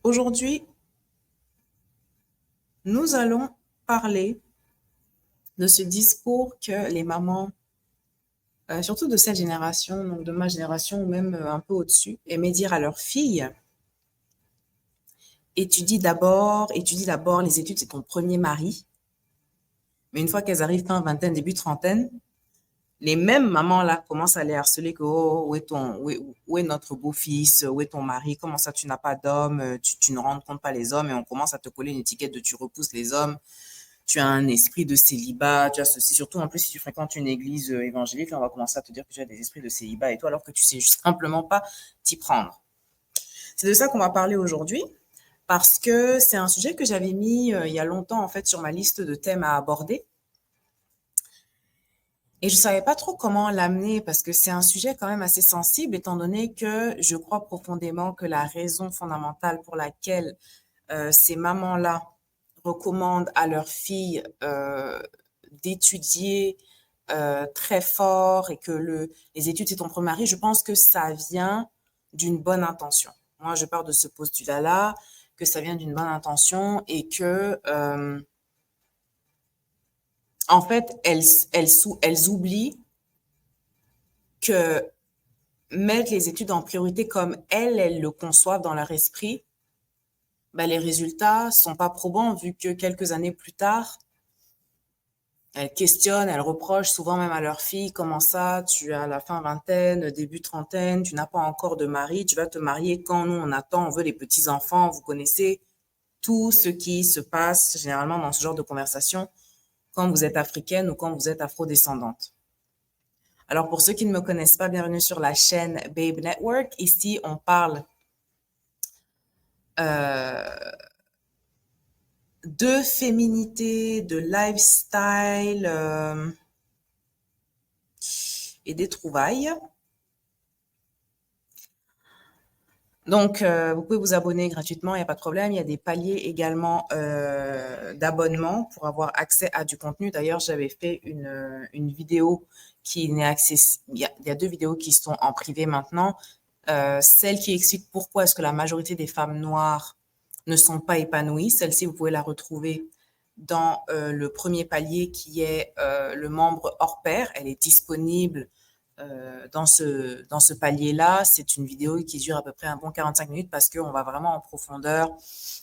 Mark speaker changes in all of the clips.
Speaker 1: Aujourd'hui, nous allons parler de ce discours que les mamans, surtout de cette génération, donc de ma génération ou même un peu au-dessus, aimaient dire à leurs filles, étudie d'abord, les études, c'est ton premier mari. Mais une fois qu'elles arrivent fin vingtaine, début trentaine, les mêmes mamans-là commencent à les harceler que, oh, où est notre beau-fils, où est ton mari, comment ça tu n'as pas d'homme, tu ne rends compte pas les hommes, et on commence à te coller une étiquette de tu repousses les hommes, tu as un esprit de célibat, tu as ceci, surtout en plus si tu fréquentes une église évangélique, là, on va commencer à te dire que tu as des esprits de célibat et toi, alors que tu sais juste simplement pas t'y prendre. C'est de ça qu'on va parler aujourd'hui, parce que c'est un sujet que j'avais mis il y a longtemps, en fait, sur ma liste de thèmes à aborder. Et je savais pas trop comment l'amener parce que c'est un sujet quand même assez sensible étant donné que je crois profondément que la raison fondamentale pour laquelle ces mamans-là recommandent à leurs filles d'étudier très fort et que les études c'est ton premier mari, je pense que ça vient d'une bonne intention. Moi, je pars de ce postulat-là, que ça vient d'une bonne intention et que en fait, elles oublient que mettre les études en priorité comme elles le conçoivent dans leur esprit, ben, les résultats sont pas probants vu que quelques années plus tard, elles questionnent, elles reprochent souvent même à leur fille, comment ça, tu as la fin vingtaine, début trentaine, tu n'as pas encore de mari, tu vas te marier quand nous on attend, on veut les petits-enfants, vous connaissez tout ce qui se passe généralement dans ce genre de conversation quand vous êtes africaine ou quand vous êtes afrodescendante. Alors, pour ceux qui ne me connaissent pas, bienvenue sur la chaîne Babe Network. Ici, on parle de féminité, de lifestyle et des trouvailles. Donc, vous pouvez vous abonner gratuitement, il n'y a pas de problème. Il y a des paliers également d'abonnement pour avoir accès à du contenu. D'ailleurs, j'avais fait une vidéo qui n'est accessible. Il y a deux vidéos qui sont en privé maintenant. Celle qui explique pourquoi est-ce que la majorité des femmes noires ne sont pas épanouies. Celle-ci, vous pouvez la retrouver dans le premier palier qui est le membre hors pair. Elle est disponible dans ce palier-là. C'est une vidéo qui dure à peu près un bon 45 minutes parce qu'on va vraiment en profondeur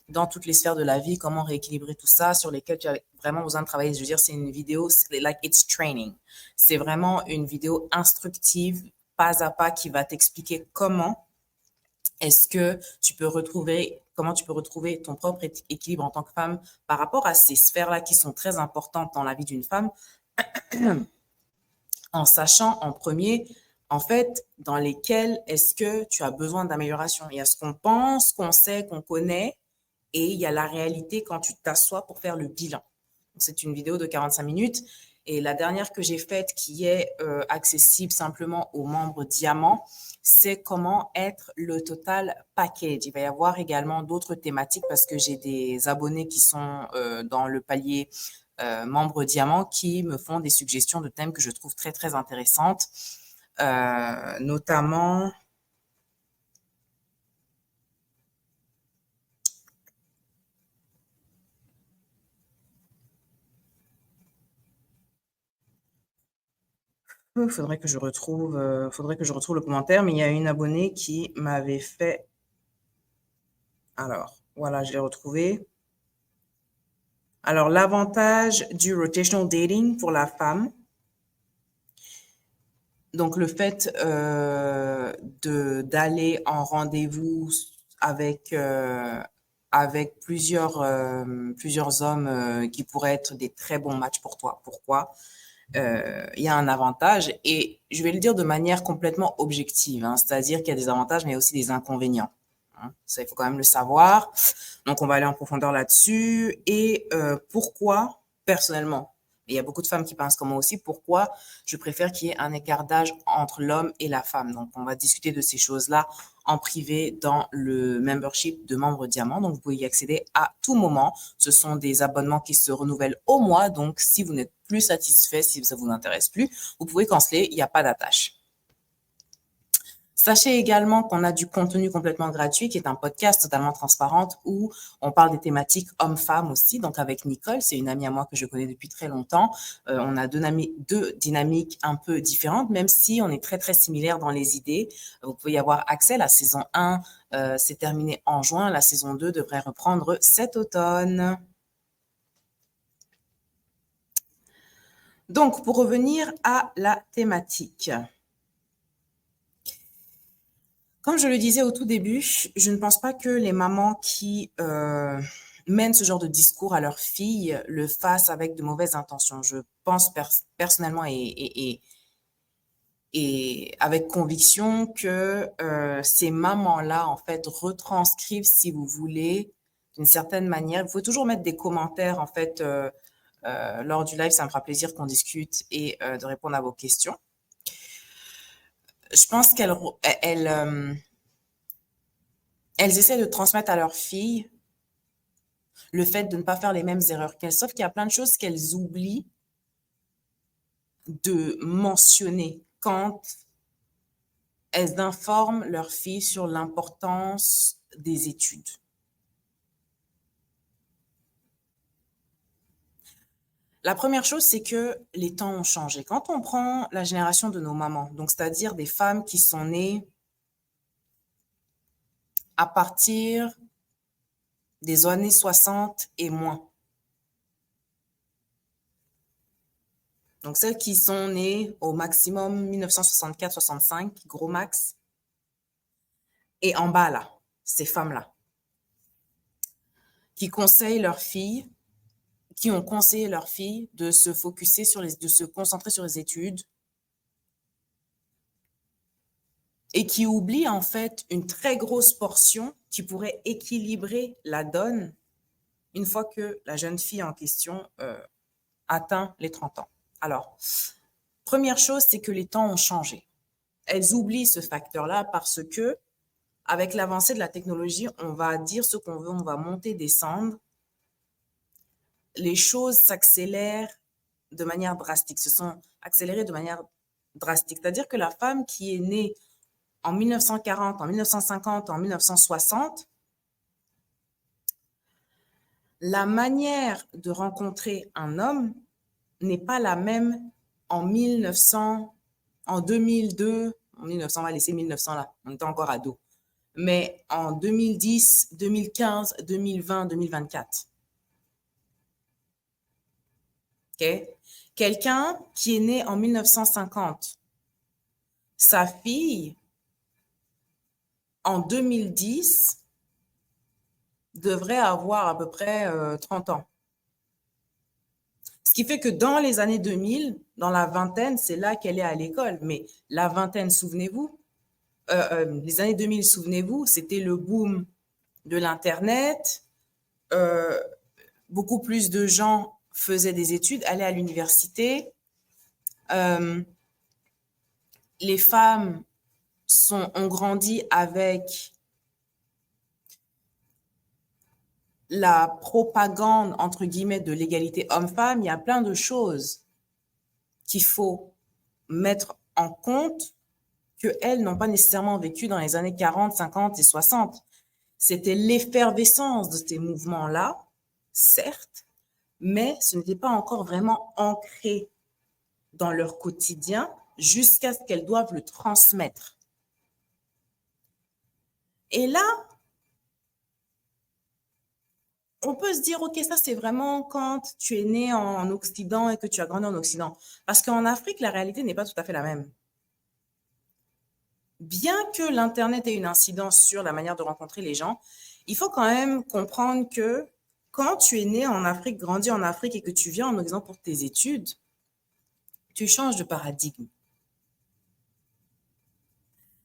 Speaker 1: dans toutes les sphères de la vie, comment rééquilibrer tout ça, sur lesquelles tu as vraiment besoin de travailler. Je veux dire, c'est une vidéo, like it's training. C'est vraiment une vidéo instructive, pas à pas, qui va t'expliquer comment comment tu peux retrouver ton propre équilibre en tant que femme par rapport à ces sphères-là qui sont très importantes dans la vie d'une femme, en sachant en premier, en fait, dans lesquelles est-ce que tu as besoin d'amélioration. Il y a ce qu'on pense, qu'on sait, qu'on connaît, et il y a la réalité quand tu t'assois pour faire le bilan. C'est une vidéo de 45 minutes. Et la dernière que j'ai faite, qui est accessible simplement aux membres diamants, c'est comment être le total package. Il va y avoir également d'autres thématiques parce que j'ai des abonnés qui sont dans le palier membres diamants qui me font des suggestions de thèmes que je trouve très, très intéressantes, notamment... Faudrait que je retrouve le commentaire, mais il y a une abonnée qui m'avait fait. Alors, voilà, je l'ai retrouvé. Alors, l'avantage du rotational dating pour la femme. Donc, le fait d'aller en rendez-vous avec avec plusieurs hommes qui pourraient être des très bons matchs pour toi. Pourquoi? Il y a un avantage et je vais le dire de manière complètement objective, hein, c'est-à-dire qu'il y a des avantages mais aussi des inconvénients. Hein. Ça, il faut quand même le savoir. Donc, on va aller en profondeur là-dessus. Et pourquoi, personnellement, et il y a beaucoup de femmes qui pensent comme moi aussi, pourquoi je préfère qu'il y ait un écart d'âge entre l'homme et la femme. Donc, on va discuter de ces choses-là en privé dans le membership de membres diamant. Donc, vous pouvez y accéder à tout moment. Ce sont des abonnements qui se renouvellent au mois. Donc, si vous n'êtes plus satisfait, si ça vous intéresse plus, vous pouvez canceller. Il n'y a pas d'attache. Sachez également qu'on a du contenu complètement gratuit qui est un podcast totalement transparent où on parle des thématiques hommes-femmes aussi. Donc avec Nicole, c'est une amie à moi que je connais depuis très longtemps. On a deux dynamiques un peu différentes, même si on est très très similaires dans les idées. Vous pouvez y avoir accès. La saison 1 s'est terminée en juin. La saison 2 devrait reprendre cet automne. Donc pour revenir à la thématique. Comme je le disais au tout début, je ne pense pas que les mamans qui mènent ce genre de discours à leurs filles le fassent avec de mauvaises intentions. Je pense personnellement et avec conviction que ces mamans-là, en fait, retranscrivent, si vous voulez, d'une certaine manière. Vous pouvez toujours mettre des commentaires, en fait, lors du live. Ça me fera plaisir qu'on discute et de répondre à vos questions. Je pense elles essaient de transmettre à leurs filles le fait de ne pas faire les mêmes erreurs qu'elles. Sauf qu'il y a plein de choses qu'elles oublient de mentionner quand elles informent leurs filles sur l'importance des études. La première chose, c'est que les temps ont changé. Quand on prend la génération de nos mamans, donc c'est-à-dire des femmes qui sont nées à partir des années 60 et moins. Donc, celles qui sont nées au maximum 1964-65, gros max, et en bas, là, ces femmes-là, qui conseillent leurs filles, qui ont conseillé leurs filles de se focuser de se concentrer sur les études, et qui oublient en fait une très grosse portion qui pourrait équilibrer la donne une fois que la jeune fille en question atteint les 30 ans. Alors, première chose, c'est que les temps ont changé. Elles oublient ce facteur-là parce que, avec l'avancée de la technologie, on va dire ce qu'on veut, on va monter, descendre. Les choses s'accélèrent de manière drastique, se sont accélérées de manière drastique. C'est-à-dire que la femme qui est née en 1940, en 1950, en 1960, la manière de rencontrer un homme n'est pas la même en 1900, en 2002, en 1900, on va laisser 1900 là, on était encore ados, mais en 2010, 2015, 2020, 2024. Okay? Quelqu'un qui est né en 1950, sa fille, en 2010, devrait avoir à peu près 30 ans. Ce qui fait que dans les années 2000, dans la vingtaine, c'est là qu'elle est à l'école. Mais la vingtaine, souvenez-vous, les années 2000, souvenez-vous, c'était le boom de l'Internet. Beaucoup plus de gens faisaient des études, allaient à l'université. Les femmes ont grandi avec la propagande, entre guillemets, de l'égalité homme-femme. Il y a plein de choses qu'il faut mettre en compte qu'elles n'ont pas nécessairement vécu dans les années 40, 50 et 60. C'était l'effervescence de ces mouvements-là, certes, mais ce n'était pas encore vraiment ancré dans leur quotidien jusqu'à ce qu'elles doivent le transmettre. Et là, on peut se dire, OK, ça c'est vraiment quand tu es né en Occident et que tu as grandi en Occident. Parce qu'en Afrique, la réalité n'est pas tout à fait la même. Bien que l'Internet ait une incidence sur la manière de rencontrer les gens, il faut quand même comprendre que quand tu es né en Afrique, grandi en Afrique et que tu viens en Occident pour tes études, tu changes de paradigme.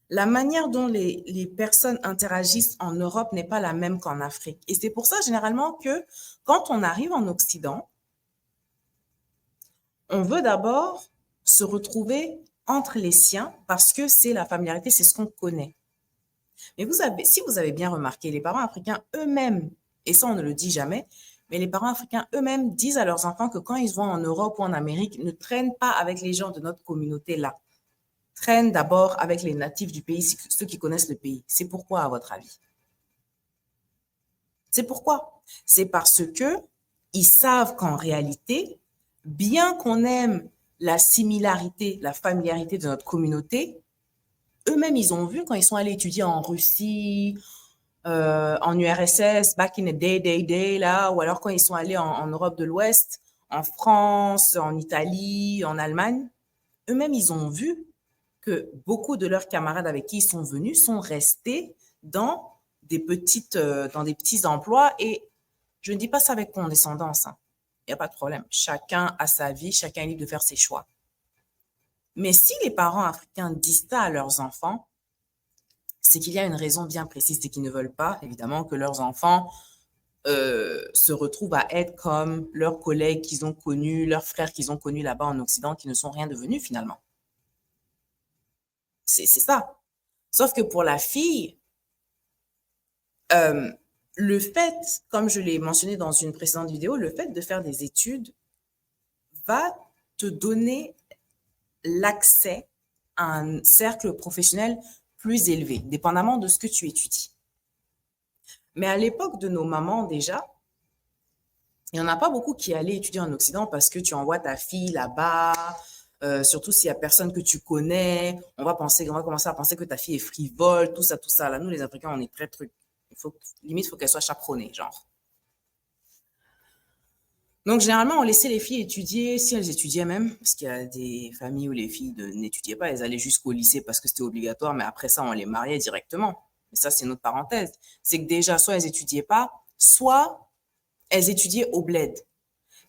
Speaker 1: La manière dont les personnes interagissent en Europe n'est pas la même qu'en Afrique. Et c'est pour ça, généralement, que quand on arrive en Occident, on veut d'abord se retrouver entre les siens parce que c'est la familiarité, c'est ce qu'on connaît. Mais si vous avez bien remarqué, les parents africains eux-mêmes, et ça on ne le dit jamais, mais les parents africains eux-mêmes disent à leurs enfants que quand ils vont en Europe ou en Amérique, ne traînent pas avec les gens de notre communauté là. traînent d'abord avec les natifs du pays, ceux qui connaissent le pays. C'est pourquoi, à votre avis? C'est pourquoi? C'est parce que ils savent qu'en réalité, bien qu'on aime la similarité, la familiarité de notre communauté, eux-mêmes, ils ont vu quand ils sont allés étudier en Russie, en URSS, back in the day, là, ou alors quand ils sont allés en Europe de l'Ouest, en France, en Italie, en Allemagne, eux-mêmes, ils ont vu que beaucoup de leurs camarades avec qui ils sont venus sont restés dans dans des petits emplois. Et je ne dis pas ça avec condescendance, hein. Il n'y a pas de problème. Chacun a sa vie, chacun est libre de faire ses choix. Mais si les parents africains disent ça à leurs enfants, c'est qu'il y a une raison bien précise, c'est qu'ils ne veulent pas, évidemment, que leurs enfants se retrouvent à être comme leurs collègues qu'ils ont connus, leurs frères qu'ils ont connus là-bas en Occident, qui ne sont rien devenus finalement. C'est ça. Sauf que pour la fille, le fait, comme je l'ai mentionné dans une précédente vidéo, le fait de faire des études va te donner l'accès à un cercle professionnel plus élevé, dépendamment de ce que tu étudies. Mais à l'époque de nos mamans déjà, il n'y en a pas beaucoup qui allaient étudier en Occident parce que tu envoies ta fille là-bas, surtout s'il n'y a personne que tu connais, on va commencer à penser que ta fille est frivole, tout ça, tout ça. Là, nous, les Africains, on est très trucs. Limite, il faut qu'elle soit chaperonnée, genre. Donc, généralement, on laissait les filles étudier, si elles étudiaient même, parce qu'il y a des familles où les filles n'étudiaient pas, elles allaient jusqu'au lycée parce que c'était obligatoire, mais après ça, on les mariait directement. Mais ça, c'est une autre parenthèse. C'est que déjà, soit elles étudiaient pas, soit elles étudiaient au bled.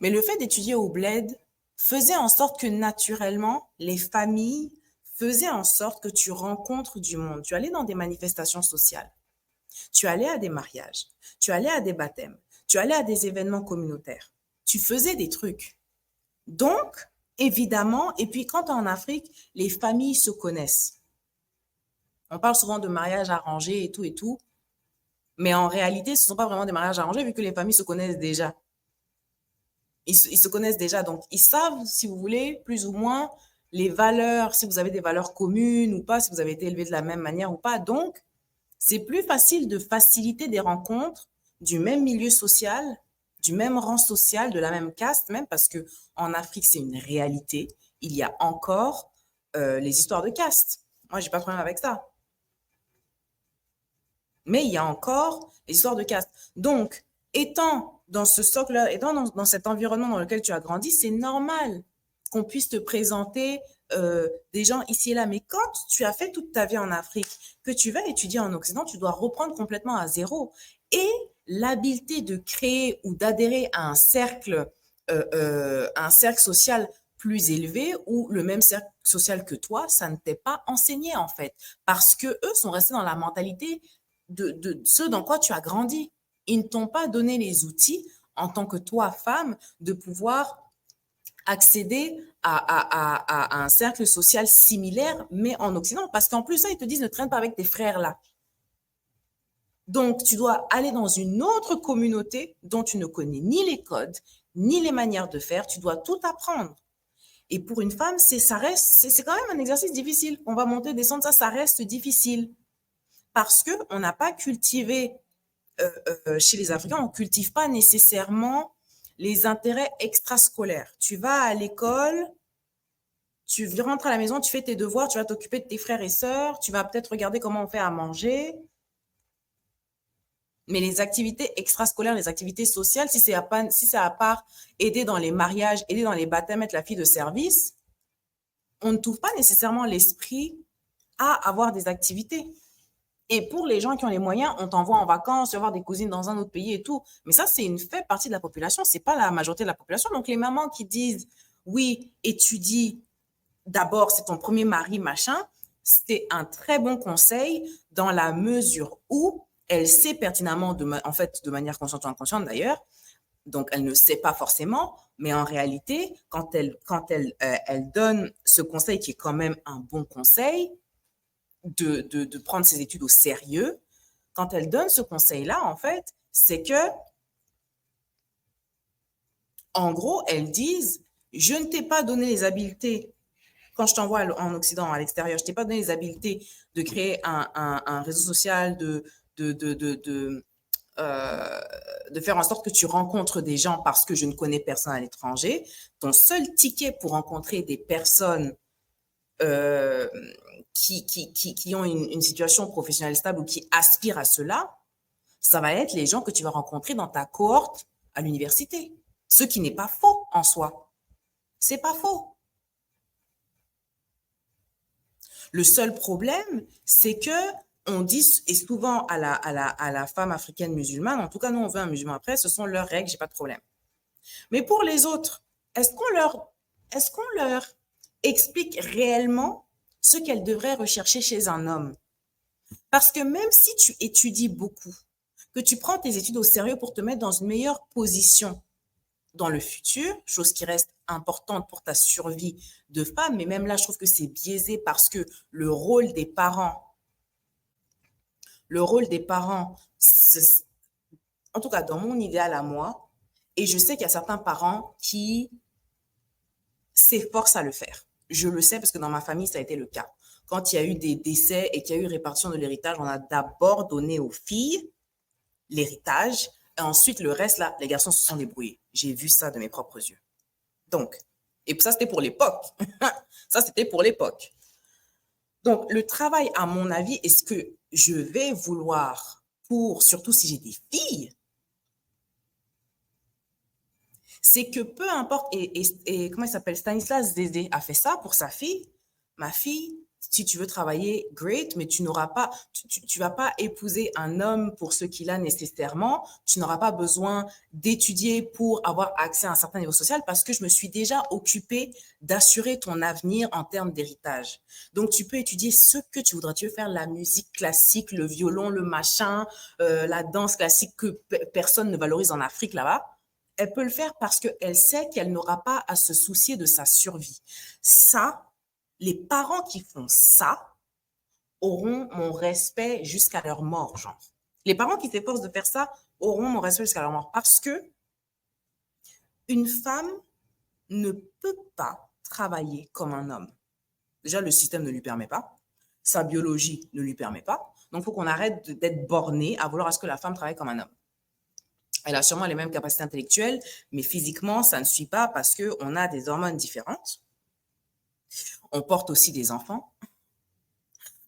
Speaker 1: Mais le fait d'étudier au bled faisait en sorte que naturellement, les familles faisaient en sorte que tu rencontres du monde. Tu allais dans des manifestations sociales, tu allais à des mariages, tu allais à des baptêmes, tu allais à des événements communautaires. Tu faisais des trucs. Donc, évidemment, et puis quand tu es en Afrique, les familles se connaissent. On parle souvent de mariage arrangé et tout, mais en réalité, ce ne sont pas vraiment des mariages arrangés vu que les familles se connaissent déjà. Ils se connaissent déjà, donc ils savent, si vous voulez, plus ou moins les valeurs, si vous avez des valeurs communes ou pas, si vous avez été élevé de la même manière ou pas. Donc, c'est plus facile de faciliter des rencontres du même milieu social, du même rang social, de la même caste, même parce que en Afrique, c'est une réalité. Il y a encore les histoires de caste. Moi, j'ai pas de problème avec ça. Mais il y a encore les histoires de caste. Donc, étant dans ce socle-là, étant dans cet environnement dans lequel tu as grandi, c'est normal qu'on puisse te présenter des gens ici et là. Mais quand tu as fait toute ta vie en Afrique, que tu vas étudier en Occident, tu dois reprendre complètement à zéro. Et l'habileté de créer ou d'adhérer à un cercle social plus élevé ou le même cercle social que toi, ça ne t'est pas enseigné en fait. Parce que eux sont restés dans la mentalité de ce dans quoi tu as grandi. Ils ne t'ont pas donné les outils en tant que toi, femme, de pouvoir accéder à un cercle social similaire, mais en Occident. Parce qu'en plus, ça, ils te disent ne traîne pas avec tes frères là. Donc, tu dois aller dans une autre communauté dont tu ne connais ni les codes, ni les manières de faire. Tu dois tout apprendre. Et pour une femme, c'est quand même un exercice difficile. On va monter, descendre, ça reste difficile. Parce qu'on n'a pas cultivé, chez les Africains, on ne cultive pas nécessairement les intérêts extrascolaires. Tu vas à l'école, tu rentres à la maison, tu fais tes devoirs, tu vas t'occuper de tes frères et sœurs, tu vas peut-être regarder comment on fait à manger. Mais les activités extrascolaires, les activités sociales, si ça à part aider dans les mariages, aider dans les baptêmes, être la fille de service, on ne trouve pas nécessairement l'esprit à avoir des activités. Et pour les gens qui ont les moyens, on t'envoie en vacances, tu vas voir des cousines dans un autre pays et tout. Mais ça, c'est une faible partie de la population. C'est pas la majorité de la population. Donc, les mamans qui disent, oui, étudie d'abord, c'est ton premier mari, machin, c'est un très bon conseil dans la mesure où elle sait pertinemment, en fait, de manière consciente ou inconsciente d'ailleurs, donc elle ne sait pas forcément, mais en réalité, quand elle donne ce conseil qui est quand même un bon conseil, de prendre ses études au sérieux, quand elle donne ce conseil-là, en fait, c'est que, en gros, elles disent, je ne t'ai pas donné les habiletés quand je t'envoie en Occident, à l'extérieur, je t'ai pas donné les habiletés de créer un réseau social, de, de, de, de, euh, de faire en sorte que tu rencontres des gens parce que je ne connais personne à l'étranger. Ton seul ticket pour rencontrer des personnes euh, qui ont une situation professionnelle stable ou qui aspirent à cela, ça va être les gens que tu vas rencontrer dans ta cohorte à l'université. Ce qui n'est pas faux en soi. C'est pas faux. Le seul problème, c'est que on dit, et souvent à la femme africaine musulmane, en tout cas, nous, on veut un musulman après, ce sont leurs règles, j'ai pas de problème. Mais pour les autres, est-ce qu'on leur explique réellement ce qu'elles devraient rechercher chez un homme? Parce que même si tu étudies beaucoup, que tu prends tes études au sérieux pour te mettre dans une meilleure position dans le futur, chose qui reste importante pour ta survie de femme, mais même là, je trouve que c'est biaisé parce que le rôle des parents, en tout cas dans mon idéal à moi, et je sais qu'il y a certains parents qui s'efforcent à le faire. Je le sais parce que dans ma famille, ça a été le cas. Quand il y a eu des décès et qu'il y a eu répartition de l'héritage, on a d'abord donné aux filles l'héritage, et ensuite le reste, là, les garçons se sont débrouillés. J'ai vu ça de mes propres yeux. Donc, et ça, c'était pour l'époque. Ça, c'était pour l'époque. Donc, le travail, à mon avis, est-ce que je vais vouloir pour, surtout si j'ai des filles, c'est que peu importe, et comment il s'appelle, Stanislas Zézé a fait ça pour sa fille. Ma fille, si tu veux travailler, great, mais tu n'auras pas, tu vas pas épouser un homme pour ce qu'il a nécessairement. Tu n'auras pas besoin d'étudier pour avoir accès à un certain niveau social parce que je me suis déjà occupée d'assurer ton avenir en termes d'héritage. Donc, tu peux étudier ce que tu voudras. Tu veux faire la musique classique, le violon, le machin, la danse classique que personne ne valorise en Afrique là-bas. Elle peut le faire parce qu'elle sait qu'elle n'aura pas à se soucier de sa survie. Ça, les parents qui font ça auront mon respect jusqu'à leur mort, genre. Les parents qui s'efforcent de faire ça auront mon respect jusqu'à leur mort parce que une femme ne peut pas travailler comme un homme. Déjà, le système ne lui permet pas. Sa biologie ne lui permet pas. Donc, il faut qu'on arrête d'être borné à vouloir à ce que la femme travaille comme un homme. Elle a sûrement les mêmes capacités intellectuelles, mais physiquement, ça ne suit pas parce qu'on a des hormones différentes. On porte aussi des enfants.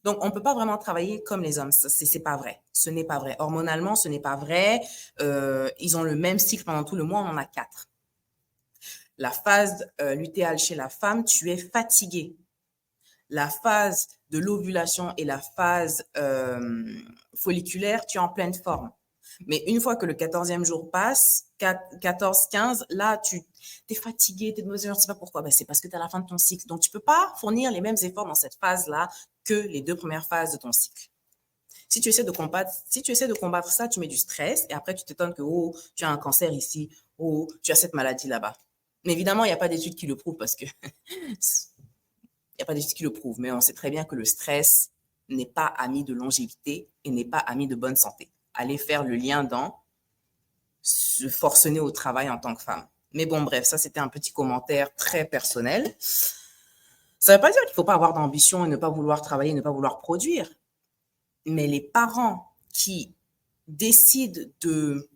Speaker 1: Donc, on ne peut pas vraiment travailler comme les hommes. C'est pas vrai. Ce n'est pas vrai. Hormonalement, ce n'est pas vrai. Ils ont le même cycle pendant tout le mois. On en a 4. La phase lutéale chez la femme, tu es fatigué. La phase de l'ovulation et la phase folliculaire, tu es en pleine forme. Mais une fois que le 14e jour passe, 14-15, là, tu es fatigué, tu es de mauvaise humeur, tu ne sais pas pourquoi. Ben, c'est parce que tu es à la fin de ton cycle. Donc, tu ne peux pas fournir les mêmes efforts dans cette phase-là que les 2 premières phases de ton cycle. Si tu essaies de combattre ça, tu mets du stress et après, tu t'étonnes que, oh, tu as un cancer ici, oh, tu as cette maladie là-bas. Mais évidemment, il n'y a pas d'études qui le prouvent parce que il n'y a pas d'études qui le prouvent. Mais on sait très bien que le stress n'est pas ami de longévité et n'est pas ami de bonne santé. Aller faire le lien dans se forcener au travail en tant que femme. Mais bon, bref, ça, c'était un petit commentaire très personnel. Ça ne veut pas dire qu'il ne faut pas avoir d'ambition et ne pas vouloir travailler, ne pas vouloir produire. Mais les parents qui décident de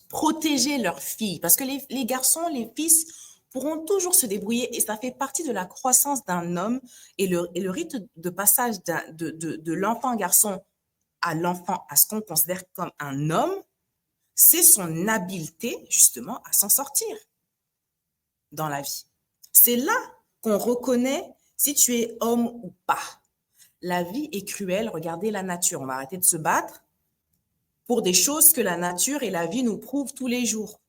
Speaker 1: protéger leurs filles, parce que les garçons, les fils pourront toujours se débrouiller et ça fait partie de la croissance d'un homme et le rite de passage de l'enfant garçon à l'enfant, à ce qu'on considère comme un homme, c'est son habileté, justement, à s'en sortir dans la vie. C'est là qu'on reconnaît si tu es homme ou pas. La vie est cruelle, regardez la nature. On va arrêter de se battre pour des choses que la nature et la vie nous prouvent tous les jours.